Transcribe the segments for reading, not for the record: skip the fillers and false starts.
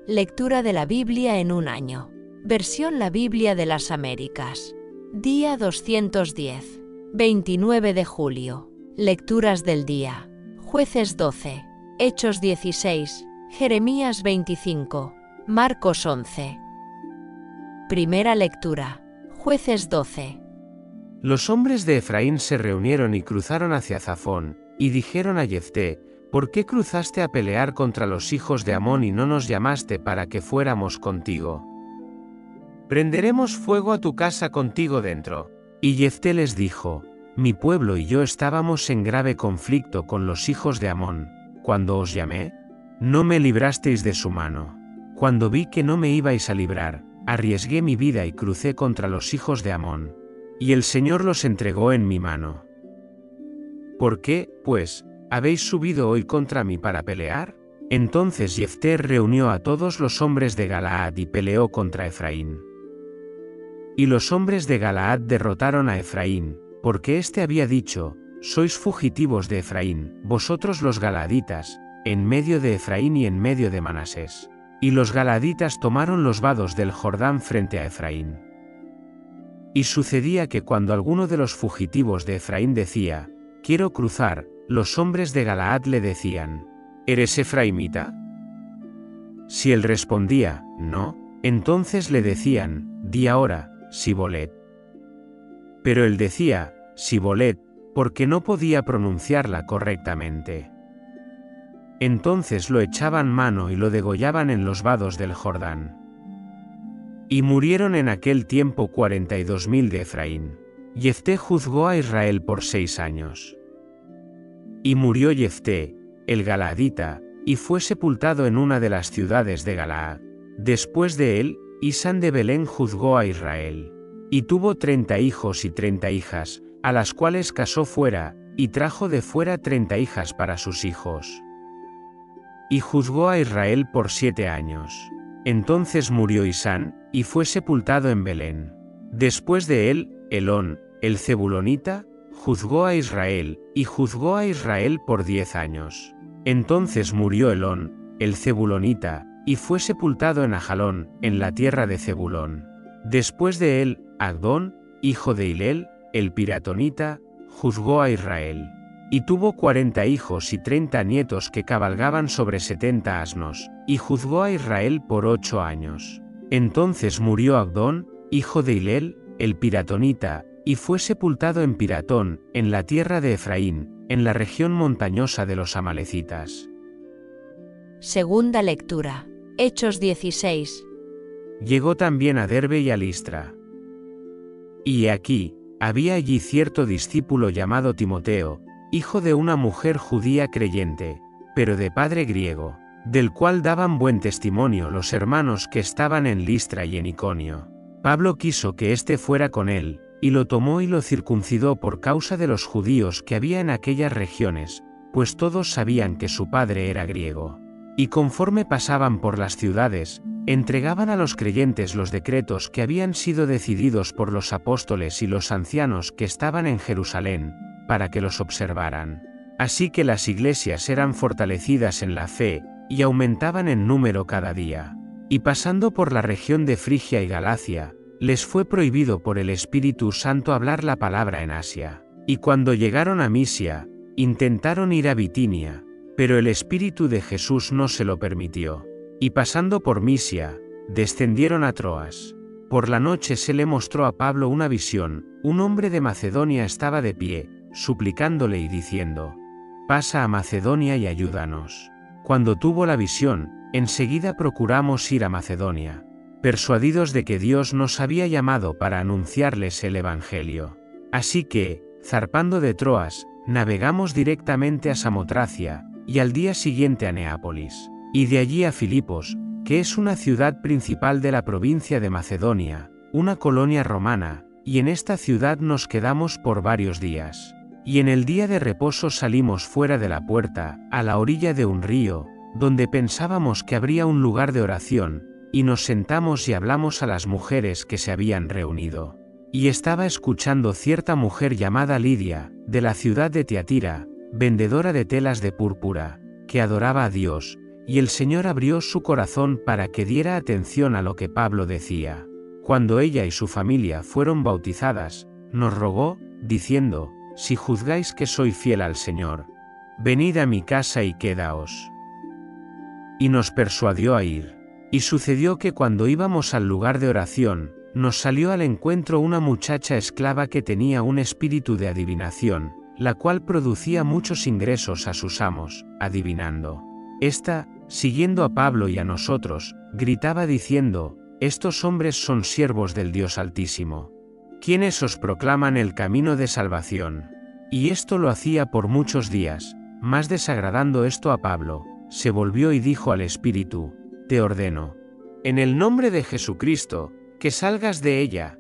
Lectura de la Biblia en un año. Versión La Biblia de las Américas. Día 210. 29 de julio. Lecturas del día. Jueces 12. Hechos 16. Jeremías 25. Marcos 11. Primera lectura. Jueces 12. Los hombres de Efraín se reunieron y cruzaron hacia Zafón, y dijeron a Jefté: ¿Por qué cruzaste a pelear contra los hijos de Amón y no nos llamaste para que fuéramos contigo? Prenderemos fuego a tu casa contigo dentro. Y Jefté les dijo: Mi pueblo y yo estábamos en grave conflicto con los hijos de Amón. Cuando os llamé, no me librasteis de su mano. Cuando vi que no me ibais a librar, arriesgué mi vida y crucé contra los hijos de Amón. Y el Señor los entregó en mi mano. ¿Por qué, pues, habéis subido hoy contra mí para pelear? Entonces Jefté reunió a todos los hombres de Galaad y peleó contra Efraín. Y los hombres de Galaad derrotaron a Efraín, porque éste había dicho: Sois fugitivos de Efraín, vosotros los galaaditas, en medio de Efraín y en medio de Manasés. Y los galaaditas tomaron los vados del Jordán frente a Efraín. Y sucedía que cuando alguno de los fugitivos de Efraín decía: Quiero cruzar, los hombres de Galaad le decían: ¿Eres efraimita? Si él respondía: No, entonces le decían: Di ahora, Sibolet. Pero él decía: Sibolet, porque no podía pronunciarla correctamente. Entonces lo echaban mano y lo degollaban en los vados del Jordán. Y murieron en aquel tiempo 42.000 de Efraín. Jefté juzgó a Israel por 6 años. Y murió Jefté, el galaadita, y fue sepultado en una de las ciudades de Galaad. Después de él, Isán de Belén juzgó a Israel. Y tuvo 30 hijos y 30 hijas, a las cuales casó fuera, y trajo de fuera 30 hijas para sus hijos. Y juzgó a Israel por 7 años. Entonces murió Isán, y fue sepultado en Belén. Después de él, Elón, el zebulonita, juzgó a Israel, y juzgó a Israel por 10 años. Entonces murió Elón, el zebulonita, y fue sepultado en Ajalón, en la tierra de Zebulón. Después de él, Agdón, hijo de Hilel, el piratonita, juzgó a Israel. Y tuvo 40 hijos y 30 nietos que cabalgaban sobre 70 asnos, y juzgó a Israel por 8 años. Entonces murió Agdón, hijo de Hilel, el piratonita, y fue sepultado en Piratón, en la tierra de Efraín, en la región montañosa de los amalecitas. Segunda lectura. Hechos 16. Llegó también a Derbe y a Listra. Y aquí, había allí cierto discípulo llamado Timoteo, hijo de una mujer judía creyente, pero de padre griego, del cual daban buen testimonio los hermanos que estaban en Listra y en Iconio. Pablo quiso que éste fuera con él, y lo tomó y lo circuncidó por causa de los judíos que había en aquellas regiones, pues todos sabían que su padre era griego. Y conforme pasaban por las ciudades, entregaban a los creyentes los decretos que habían sido decididos por los apóstoles y los ancianos que estaban en Jerusalén, para que los observaran. Así que las iglesias eran fortalecidas en la fe, y aumentaban en número cada día. Y pasando por la región de Frigia y Galacia, les fue prohibido por el Espíritu Santo hablar la palabra en Asia. Y cuando llegaron a Misia, intentaron ir a Bitinia, pero el Espíritu de Jesús no se lo permitió. Y pasando por Misia, descendieron a Troas. Por la noche se le mostró a Pablo una visión: un hombre de Macedonia estaba de pie, suplicándole y diciendo: Pasa a Macedonia y ayúdanos. Cuando tuvo la visión, enseguida procuramos ir a Macedonia, persuadidos de que Dios nos había llamado para anunciarles el Evangelio. Así que, zarpando de Troas, navegamos directamente a Samotracia, y al día siguiente a Neápolis, y de allí a Filipos, que es una ciudad principal de la provincia de Macedonia, una colonia romana, y en esta ciudad nos quedamos por varios días. Y en el día de reposo salimos fuera de la puerta, a la orilla de un río, donde pensábamos que habría un lugar de oración, y nos sentamos y hablamos a las mujeres que se habían reunido. Y estaba escuchando cierta mujer llamada Lidia, de la ciudad de Tiatira, vendedora de telas de púrpura, que adoraba a Dios, y el Señor abrió su corazón para que diera atención a lo que Pablo decía. Cuando ella y su familia fueron bautizadas, nos rogó, diciendo: si juzgáis que soy fiel al Señor, venid a mi casa y quedaos. Y nos persuadió a ir. Y sucedió que cuando íbamos al lugar de oración, nos salió al encuentro una muchacha esclava que tenía un espíritu de adivinación, la cual producía muchos ingresos a sus amos, adivinando. Esta, siguiendo a Pablo y a nosotros, gritaba diciendo: estos hombres son siervos del Dios Altísimo, quienes os proclaman el camino de salvación. Y esto lo hacía por muchos días, mas desagradando esto a Pablo, se volvió y dijo al espíritu: te ordeno, en el nombre de Jesucristo, que salgas de ella.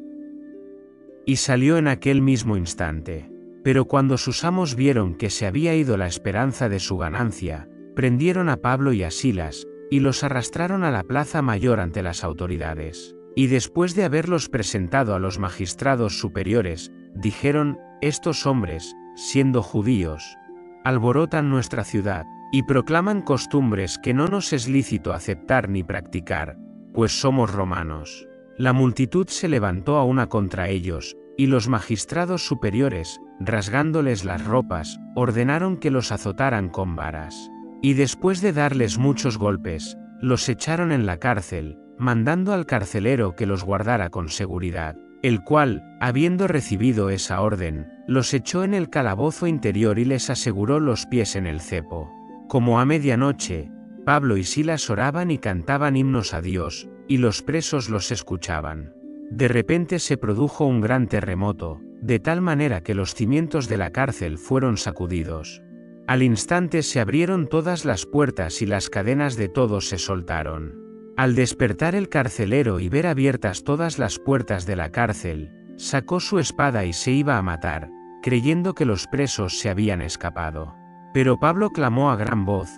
Y salió en aquel mismo instante. Pero cuando sus amos vieron que se había ido la esperanza de su ganancia, prendieron a Pablo y a Silas, y los arrastraron a la plaza mayor ante las autoridades. Y después de haberlos presentado a los magistrados superiores, dijeron: estos hombres, siendo judíos, alborotan nuestra ciudad, y proclaman costumbres que no nos es lícito aceptar ni practicar, pues somos romanos. La multitud se levantó a una contra ellos, y los magistrados superiores, rasgándoles las ropas, ordenaron que los azotaran con varas. Y después de darles muchos golpes, los echaron en la cárcel, mandando al carcelero que los guardara con seguridad, el cual, habiendo recibido esa orden, los echó en el calabozo interior y les aseguró los pies en el cepo. Como a medianoche, Pablo y Silas oraban y cantaban himnos a Dios, y los presos los escuchaban. De repente se produjo un gran terremoto, de tal manera que los cimientos de la cárcel fueron sacudidos. Al instante se abrieron todas las puertas y las cadenas de todos se soltaron. Al despertar el carcelero y ver abiertas todas las puertas de la cárcel, sacó su espada y se iba a matar, creyendo que los presos se habían escapado. Pero Pablo clamó a gran voz,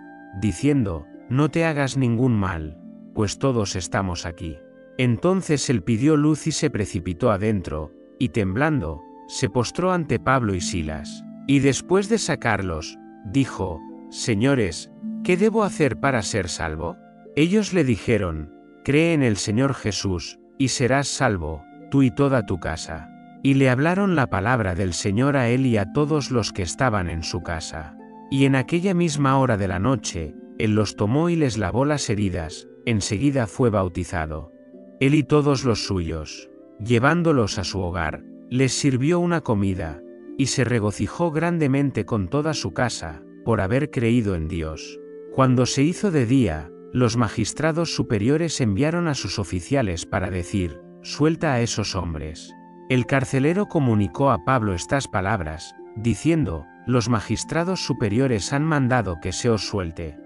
diciendo: no te hagas ningún mal, pues todos estamos aquí. Entonces él pidió luz y se precipitó adentro, y temblando, se postró ante Pablo y Silas. Y después de sacarlos, dijo: señores, ¿qué debo hacer para ser salvo? Ellos le dijeron: cree en el Señor Jesús, y serás salvo, tú y toda tu casa. Y le hablaron la palabra del Señor a él y a todos los que estaban en su casa. Y en aquella misma hora de la noche, él los tomó y les lavó las heridas, enseguida fue bautizado. Él y todos los suyos, llevándolos a su hogar, les sirvió una comida, y se regocijó grandemente con toda su casa, por haber creído en Dios. Cuando se hizo de día, los magistrados superiores enviaron a sus oficiales para decir: suelta a esos hombres. El carcelero comunicó a Pablo estas palabras, diciendo: los magistrados superiores han mandado que se os suelte.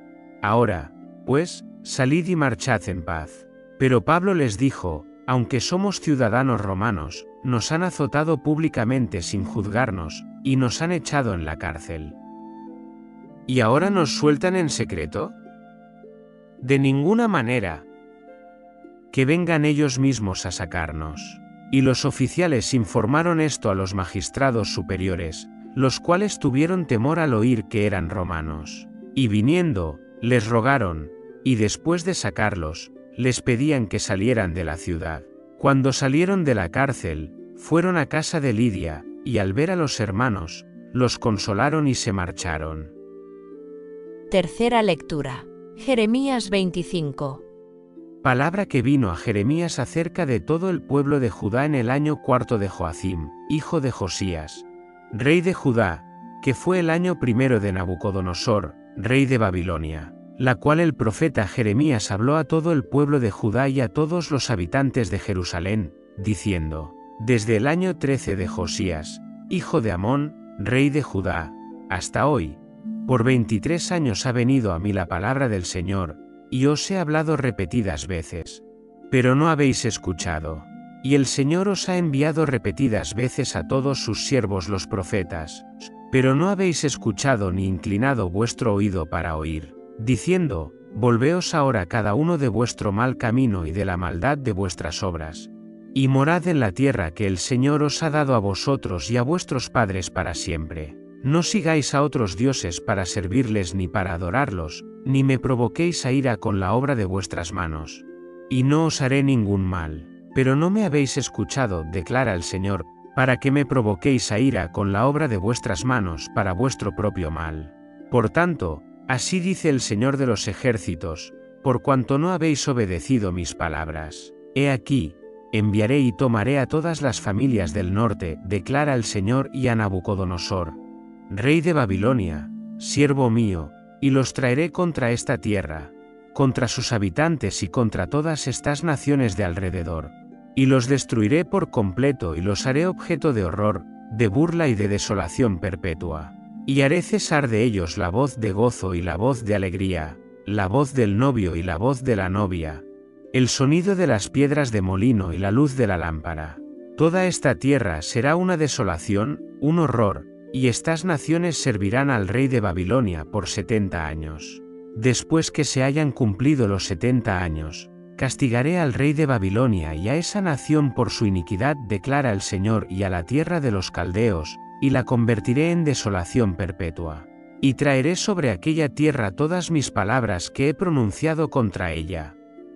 Ahora, pues, salid y marchad en paz. Pero Pablo les dijo: aunque somos ciudadanos romanos, nos han azotado públicamente sin juzgarnos, y nos han echado en la cárcel. ¿Y ahora nos sueltan en secreto? De ninguna manera. Que vengan ellos mismos a sacarnos. Y los oficiales informaron esto a los magistrados superiores, los cuales tuvieron temor al oír que eran romanos. Y viniendo, les rogaron, y después de sacarlos, les pedían que salieran de la ciudad. Cuando salieron de la cárcel, fueron a casa de Lidia, y al ver a los hermanos, los consolaron y se marcharon. Tercera lectura. Jeremías 25. Palabra que vino a Jeremías acerca de todo el pueblo de Judá en el año cuarto de Joacim, hijo de Josías, rey de Judá, que fue el año primero de Nabucodonosor, rey de Babilonia, la cual el profeta Jeremías habló a todo el pueblo de Judá y a todos los habitantes de Jerusalén, diciendo: desde el año 13 de Josías, hijo de Amón, rey de Judá, hasta hoy, por 23 años ha venido a mí la palabra del Señor, y os he hablado repetidas veces, pero no habéis escuchado. Y el Señor os ha enviado repetidas veces a todos sus siervos los profetas, pero no habéis escuchado ni inclinado vuestro oído para oír, diciendo: volveos ahora cada uno de vuestro mal camino y de la maldad de vuestras obras, y morad en la tierra que el Señor os ha dado a vosotros y a vuestros padres para siempre. No sigáis a otros dioses para servirles ni para adorarlos, ni me provoquéis a ira con la obra de vuestras manos. Y no os haré ningún mal. Pero no me habéis escuchado, declara el Señor, para que me provoquéis a ira con la obra de vuestras manos para vuestro propio mal. Por tanto, así dice el Señor de los ejércitos, por cuanto no habéis obedecido mis palabras. He aquí, enviaré y tomaré a todas las familias del norte, declara el Señor, y a Nabucodonosor, rey de Babilonia, siervo mío, y los traeré contra esta tierra, contra sus habitantes y contra todas estas naciones de alrededor. Y los destruiré por completo y los haré objeto de horror, de burla y de desolación perpetua. Y haré cesar de ellos la voz de gozo y la voz de alegría, la voz del novio y la voz de la novia, el sonido de las piedras de molino y la luz de la lámpara. Toda esta tierra será una desolación, un horror, y estas naciones servirán al rey de Babilonia por 70 años. Después que se hayan cumplido los 70 años, castigaré al rey de Babilonia y a esa nación por su iniquidad, declara el Señor, y a la tierra de los caldeos, y la convertiré en desolación perpetua. Y traeré sobre aquella tierra todas mis palabras que he pronunciado contra ella.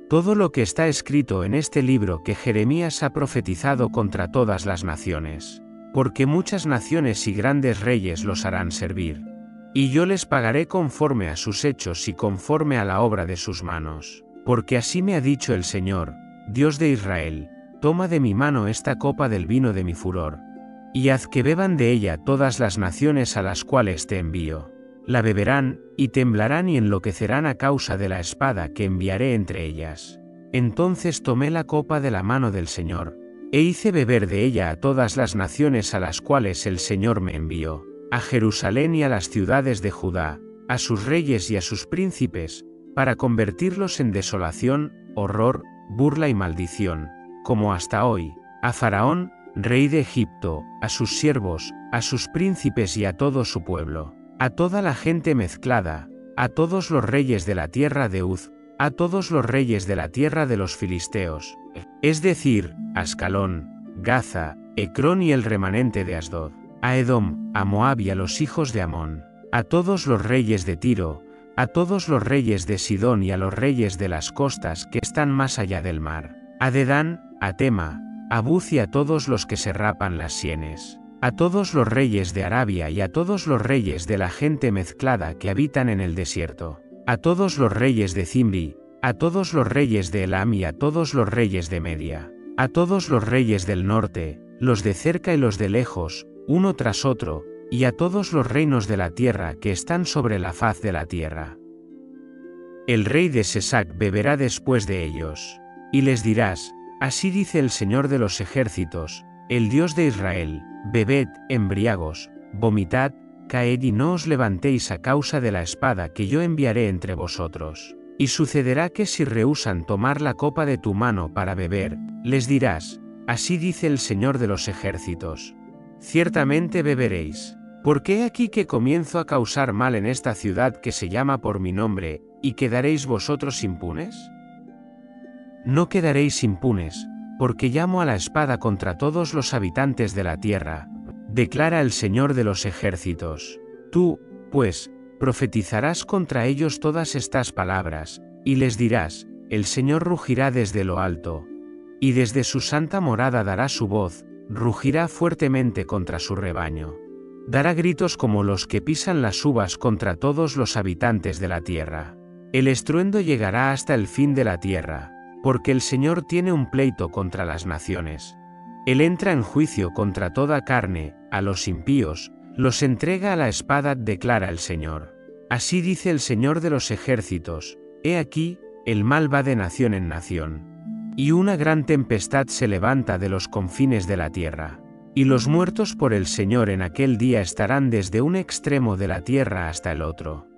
Todo lo que está escrito en este libro que Jeremías ha profetizado contra todas las naciones. Porque muchas naciones y grandes reyes los harán servir. Y yo les pagaré conforme a sus hechos y conforme a la obra de sus manos. Porque así me ha dicho el Señor, Dios de Israel, toma de mi mano esta copa del vino de mi furor, y haz que beban de ella todas las naciones a las cuales te envío. La beberán, y temblarán y enloquecerán a causa de la espada que enviaré entre ellas. Entonces tomé la copa de la mano del Señor, e hice beber de ella a todas las naciones a las cuales el Señor me envió, a Jerusalén y a las ciudades de Judá, a sus reyes y a sus príncipes, para convertirlos en desolación, horror, burla y maldición, como hasta hoy, a Faraón, rey de Egipto, a sus siervos, a sus príncipes y a todo su pueblo, a toda la gente mezclada, a todos los reyes de la tierra de Uz, a todos los reyes de la tierra de los filisteos, es decir, Ascalón, Gaza, Ecrón y el remanente de Asdod, a Edom, a Moab y a los hijos de Amón, a todos los reyes de Tiro, a todos los reyes de Sidón y a los reyes de las costas que están más allá del mar, a Dedán, a Tema, a Buz y a todos los que se rapan las sienes, a todos los reyes de Arabia y a todos los reyes de la gente mezclada que habitan en el desierto, a todos los reyes de Zimri, a todos los reyes de Elam y a todos los reyes de Media, a todos los reyes del norte, los de cerca y los de lejos, uno tras otro, y a todos los reinos de la tierra que están sobre la faz de la tierra. El rey de Sesac beberá después de ellos, y les dirás, así dice el Señor de los ejércitos, el Dios de Israel, bebed, embriagos, vomitad, caed y no os levantéis a causa de la espada que yo enviaré entre vosotros. Y sucederá que si rehúsan tomar la copa de tu mano para beber, les dirás, así dice el Señor de los ejércitos, ciertamente beberéis. Porque he aquí que comienzo a causar mal en esta ciudad que se llama por mi nombre, ¿y quedaréis vosotros impunes? No quedaréis impunes, porque llamo a la espada contra todos los habitantes de la tierra, declara el Señor de los ejércitos. Tú, pues, profetizarás contra ellos todas estas palabras, y les dirás, el Señor rugirá desde lo alto, y desde su santa morada dará su voz, rugirá fuertemente contra su rebaño. Dará gritos como los que pisan las uvas contra todos los habitantes de la tierra. El estruendo llegará hasta el fin de la tierra, porque el Señor tiene un pleito contra las naciones. Él entra en juicio contra toda carne, a los impíos, los entrega a la espada, declara el Señor. Así dice el Señor de los ejércitos, he aquí, el mal va de nación en nación. Y una gran tempestad se levanta de los confines de la tierra. Y los muertos por el Señor en aquel día estarán desde un extremo de la tierra hasta el otro.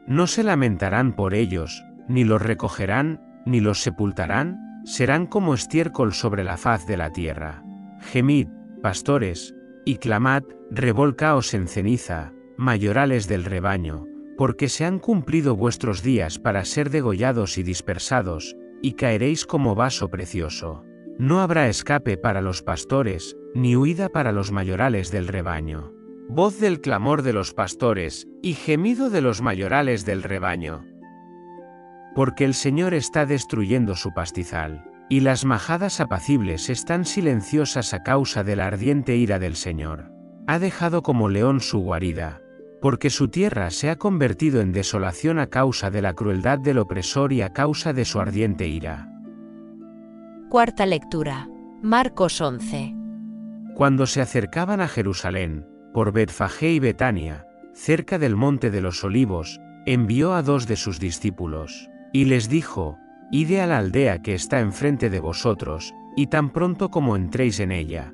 No se lamentarán por ellos, ni los recogerán, ni los sepultarán, serán como estiércol sobre la faz de la tierra. Gemid, pastores, y clamad, revolcaos en ceniza, mayorales del rebaño, porque se han cumplido vuestros días para ser degollados y dispersados, y caeréis como vaso precioso. No habrá escape para los pastores, ni huida para los mayorales del rebaño. voz del clamor de los pastores, y gemido de los mayorales del rebaño. Porque el Señor está destruyendo su pastizal, y las majadas apacibles están silenciosas a causa de la ardiente ira del Señor. Ha dejado como león su guarida, porque su tierra se ha convertido en desolación a causa de la crueldad del opresor y a causa de su ardiente ira. Cuarta lectura. Marcos 11. Cuando se acercaban a Jerusalén, por Betfagé y Betania, cerca del monte de los Olivos, envió a 2 de sus discípulos, y les dijo: Id a la aldea que está enfrente de vosotros, y tan pronto como entréis en ella,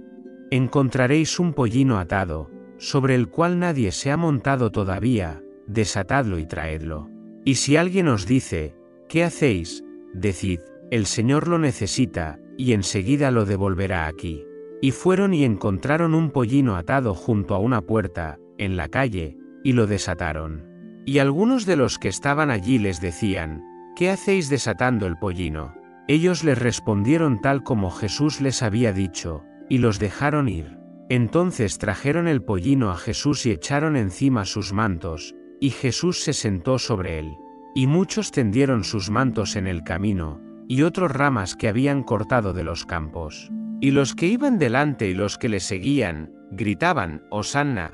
encontraréis un pollino atado, sobre el cual nadie se ha montado todavía, desatadlo y traedlo. Y si alguien os dice: ¿qué hacéis?, decid: el Señor lo necesita, y enseguida lo devolverá aquí. Y fueron y encontraron un pollino atado junto a una puerta, en la calle, y lo desataron. Y algunos de los que estaban allí les decían: ¿qué hacéis desatando el pollino? Ellos les respondieron tal como Jesús les había dicho, y los dejaron ir. Entonces trajeron el pollino a Jesús y echaron encima sus mantos, y Jesús se sentó sobre él. Y muchos tendieron sus mantos en el camino, y otros ramas que habían cortado de los campos. Y los que iban delante y los que le seguían, gritaban: Hosanna.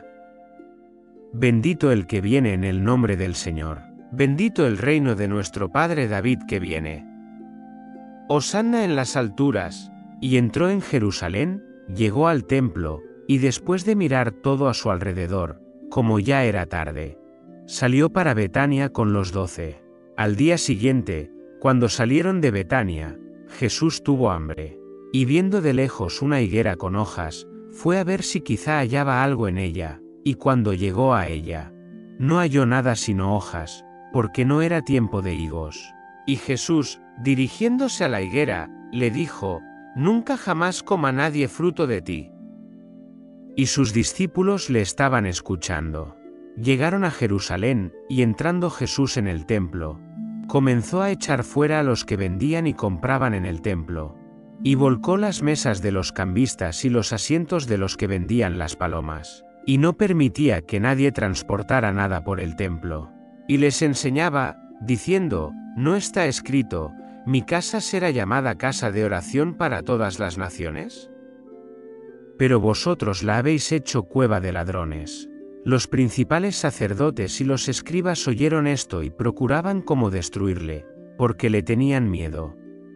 Bendito el que viene en el nombre del Señor. Bendito el reino de nuestro Padre David que viene. Hosanna en las alturas. Y entró en Jerusalén, llegó al templo, y después de mirar todo a su alrededor, como ya era tarde, salió para Betania con los 12. Al día siguiente, cuando salieron de Betania, Jesús tuvo hambre. Y viendo de lejos una higuera con hojas, fue a ver si quizá hallaba algo en ella, y cuando llegó a ella, no halló nada sino hojas, porque no era tiempo de higos. Y Jesús, dirigiéndose a la higuera, le dijo: Nunca jamás coma nadie fruto de ti. Y sus discípulos le estaban escuchando. Llegaron a Jerusalén, y entrando Jesús en el templo, comenzó a echar fuera a los que vendían y compraban en el templo, y volcó las mesas de los cambistas y los asientos de los que vendían las palomas, y no permitía que nadie transportara nada por el templo. Y les enseñaba, diciendo: ¿no está escrito: mi casa será llamada casa de oración para todas las naciones? Pero vosotros la habéis hecho cueva de ladrones. Los principales sacerdotes y los escribas oyeron esto y procuraban cómo destruirle, porque le tenían miedo,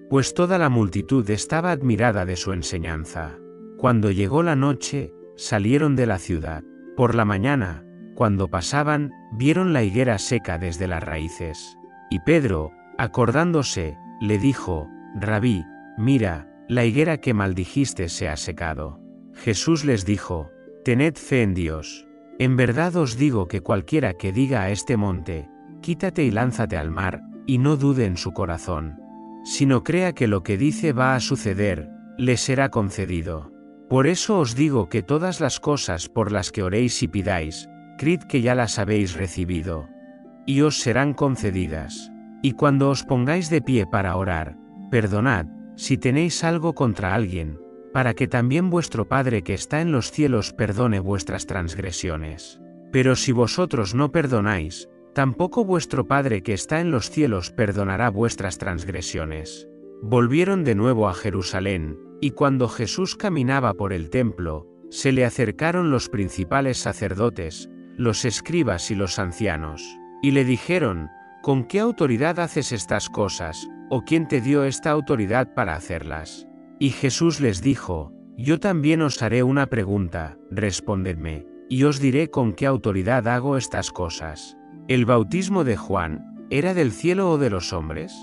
pues toda la multitud estaba admirada de su enseñanza. Cuando llegó la noche, salieron de la ciudad. Por la mañana, cuando pasaban, vieron la higuera seca desde las raíces. Y Pedro, acordándose, le dijo: Rabí, mira, la higuera que maldijiste se ha secado. Jesús les dijo: Tened fe en Dios. En verdad os digo que cualquiera que diga a este monte: quítate y lánzate al mar, y no dude en su corazón, sino crea que lo que dice va a suceder, le será concedido. Por eso os digo que todas las cosas por las que oréis y pidáis, creed que ya las habéis recibido, y os serán concedidas. Y cuando os pongáis de pie para orar, perdonad, si tenéis algo contra alguien, para que también vuestro Padre que está en los cielos perdone vuestras transgresiones. Pero si vosotros no perdonáis, tampoco vuestro Padre que está en los cielos perdonará vuestras transgresiones. Volvieron de nuevo a Jerusalén, y cuando Jesús caminaba por el templo, se le acercaron los principales sacerdotes, los escribas y los ancianos, y le dijeron: ¿con qué autoridad haces estas cosas, o quién te dio esta autoridad para hacerlas? Y Jesús les dijo: yo también os haré una pregunta, respondedme, y os diré con qué autoridad hago estas cosas. ¿El bautismo de Juan era del cielo o de los hombres?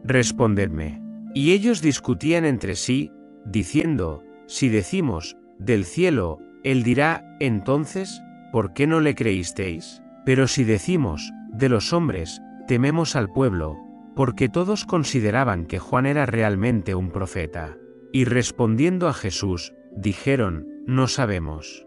Respondedme. Y ellos discutían entre sí, diciendo: si decimos, del cielo, él dirá: entonces, ¿por qué no le creísteis? Pero si decimos, de los hombres, tememos al pueblo, porque todos consideraban que Juan era realmente un profeta. Y respondiendo a Jesús, dijeron: no sabemos.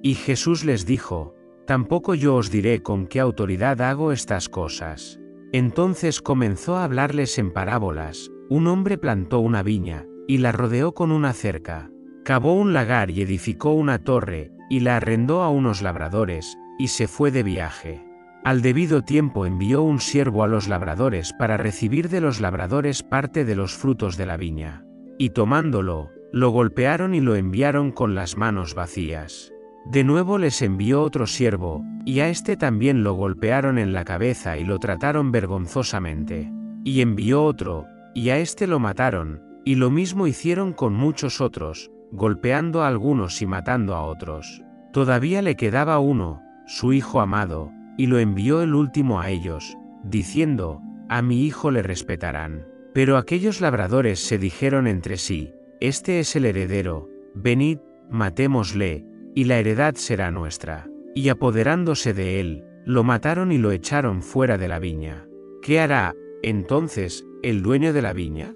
Y Jesús les dijo: tampoco yo os diré con qué autoridad hago estas cosas. Entonces comenzó a hablarles en parábolas: un hombre plantó una viña, y la rodeó con una cerca, cavó un lagar y edificó una torre, y la arrendó a unos labradores, y se fue de viaje. Al debido tiempo envió un siervo a los labradores para recibir de los labradores parte de los frutos de la viña. Y tomándolo, lo golpearon y lo enviaron con las manos vacías. De nuevo les envió otro siervo, y a este también lo golpearon en la cabeza y lo trataron vergonzosamente. Y envió otro, y a este lo mataron, y lo mismo hicieron con muchos otros, golpeando a algunos y matando a otros. Todavía le quedaba uno, su hijo amado, y lo envió el último a ellos, diciendo: a mi hijo le respetarán. Pero aquellos labradores se dijeron entre sí: este es el heredero, venid, matémosle, y la heredad será nuestra. Y apoderándose de él, lo mataron y lo echaron fuera de la viña. ¿Qué hará, entonces, el dueño de la viña?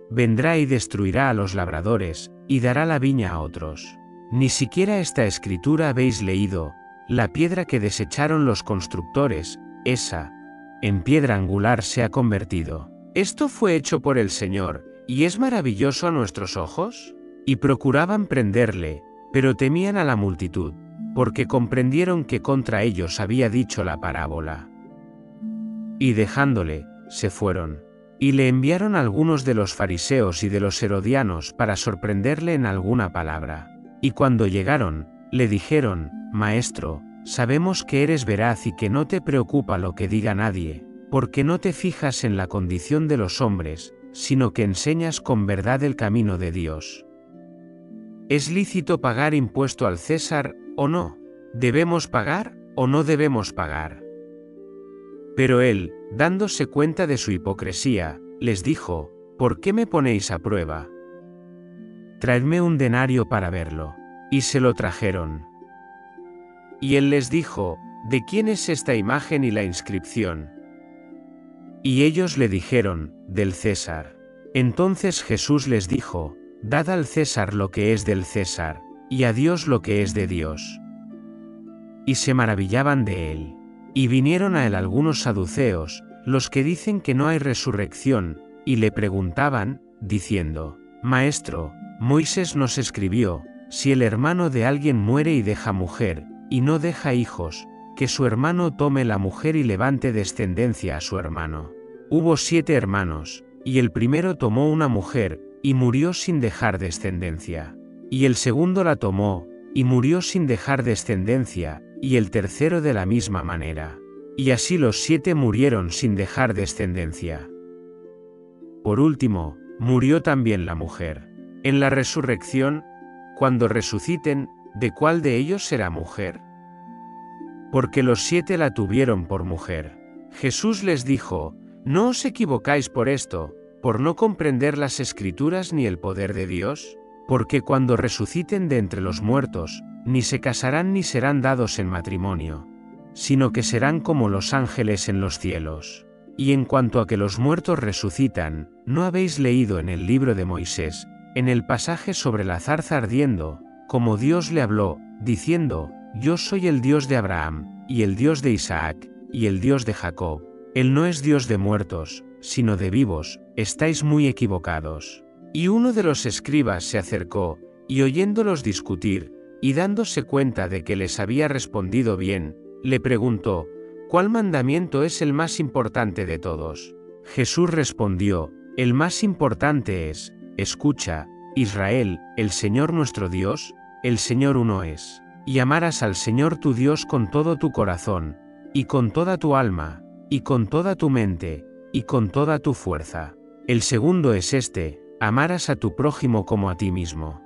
Vendrá y destruirá a los labradores, y dará la viña a otros. Ni siquiera esta escritura habéis leído: la piedra que desecharon los constructores, esa, en piedra angular se ha convertido. Esto fue hecho por el Señor, ¿y es maravilloso a nuestros ojos? Y procuraban prenderle, pero temían a la multitud, porque comprendieron que contra ellos había dicho la parábola. Y dejándole, se fueron. Y le enviaron algunos de los fariseos y de los herodianos para sorprenderle en alguna palabra. Y cuando llegaron, le dijeron: Maestro, sabemos que eres veraz y que no te preocupa lo que diga nadie, porque no te fijas en la condición de los hombres, sino que enseñas con verdad el camino de Dios. ¿Es lícito pagar impuesto al César, o no? ¿Debemos pagar, o no debemos pagar? Pero él, dándose cuenta de su hipocresía, les dijo: ¿por qué me ponéis a prueba? Traedme un denario para verlo. Y se lo trajeron. Y él les dijo: ¿de quién es esta imagen y la inscripción? Y ellos le dijeron: del César. Entonces Jesús les dijo: dad al César lo que es del César, y a Dios lo que es de Dios. Y se maravillaban de él. Y vinieron a él algunos saduceos, los que dicen que no hay resurrección, y le preguntaban, diciendo: Maestro, Moisés nos escribió: si el hermano de alguien muere y deja mujer, y no deja hijos, que su hermano tome la mujer y levante descendencia a su hermano. Hubo 7 hermanos, y el primero tomó una mujer, y murió sin dejar descendencia. Y el segundo la tomó, y murió sin dejar descendencia, y el tercero de la misma manera. Y así los 7 murieron sin dejar descendencia. Por último, murió también la mujer. En la resurrección, cuando resuciten, ¿de cuál de ellos será mujer? Porque los 7 la tuvieron por mujer. Jesús les dijo: no os equivocáis por esto, por no comprender las Escrituras ni el poder de Dios, porque cuando resuciten de entre los muertos, ni se casarán ni serán dados en matrimonio, sino que serán como los ángeles en los cielos. Y en cuanto a que los muertos resucitan, ¿no habéis leído en el libro de Moisés, en el pasaje sobre la zarza ardiendo, como Dios le habló, diciendo: yo soy el Dios de Abraham, y el Dios de Isaac, y el Dios de Jacob? Él no es Dios de muertos, sino de vivos. Estáis muy equivocados. Y uno de los escribas se acercó, y oyéndolos discutir, y dándose cuenta de que les había respondido bien, le preguntó: ¿cuál mandamiento es el más importante de todos? Jesús respondió: el más importante es: escucha, Israel, el Señor nuestro Dios, el Señor uno es, y amarás al Señor tu Dios con todo tu corazón, y con toda tu alma, y con toda tu mente, y con toda tu fuerza. El segundo es este: amarás a tu prójimo como a ti mismo.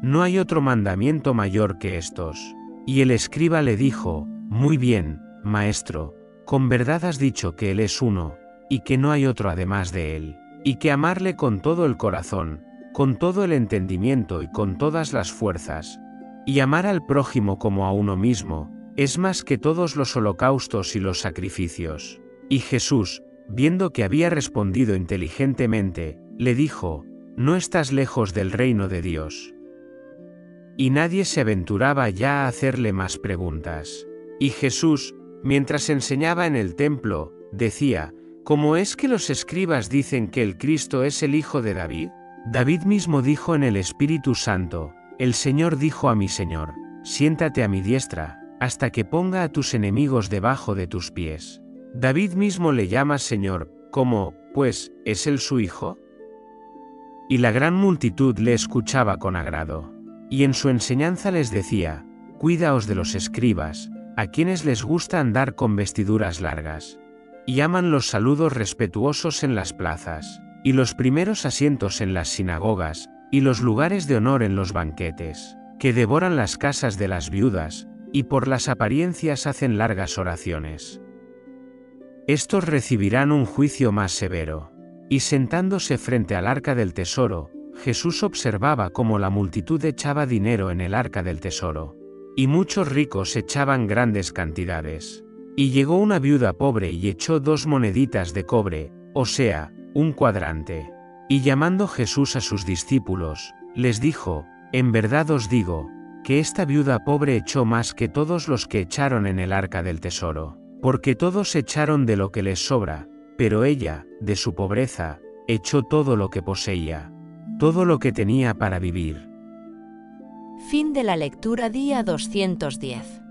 No hay otro mandamiento mayor que estos. Y el escriba le dijo: muy bien, maestro, con verdad has dicho que Él es uno, y que no hay otro además de Él, y que amarle con todo el corazón, con todo el entendimiento y con todas las fuerzas, y amar al prójimo como a uno mismo, es más que todos los holocaustos y los sacrificios. Y Jesús, viendo que había respondido inteligentemente, le dijo: no estás lejos del reino de Dios. Y nadie se aventuraba ya a hacerle más preguntas. Y Jesús, mientras enseñaba en el templo, decía: ¿cómo es que los escribas dicen que el Cristo es el hijo de David? David mismo dijo en el Espíritu Santo: El Señor dijo a mi Señor: siéntate a mi diestra, hasta que ponga a tus enemigos debajo de tus pies. David mismo le llama Señor, ¿cómo, pues, es él su hijo? Y la gran multitud le escuchaba con agrado. Y en su enseñanza les decía: cuidaos de los escribas, a quienes les gusta andar con vestiduras largas, y aman los saludos respetuosos en las plazas, y los primeros asientos en las sinagogas, y los lugares de honor en los banquetes, que devoran las casas de las viudas, y por las apariencias hacen largas oraciones. Estos recibirán un juicio más severo. Y sentándose frente al arca del tesoro, Jesús observaba cómo la multitud echaba dinero en el arca del tesoro. Y muchos ricos echaban grandes cantidades. Y llegó una viuda pobre y echó 2 moneditas de cobre, o sea, un cuadrante. Y llamando Jesús a sus discípulos, les dijo: en verdad os digo, que esta viuda pobre echó más que todos los que echaron en el arca del tesoro, porque todos echaron de lo que les sobra, pero ella, de su pobreza, echó todo lo que poseía, todo lo que tenía para vivir. Fin de la lectura día 210.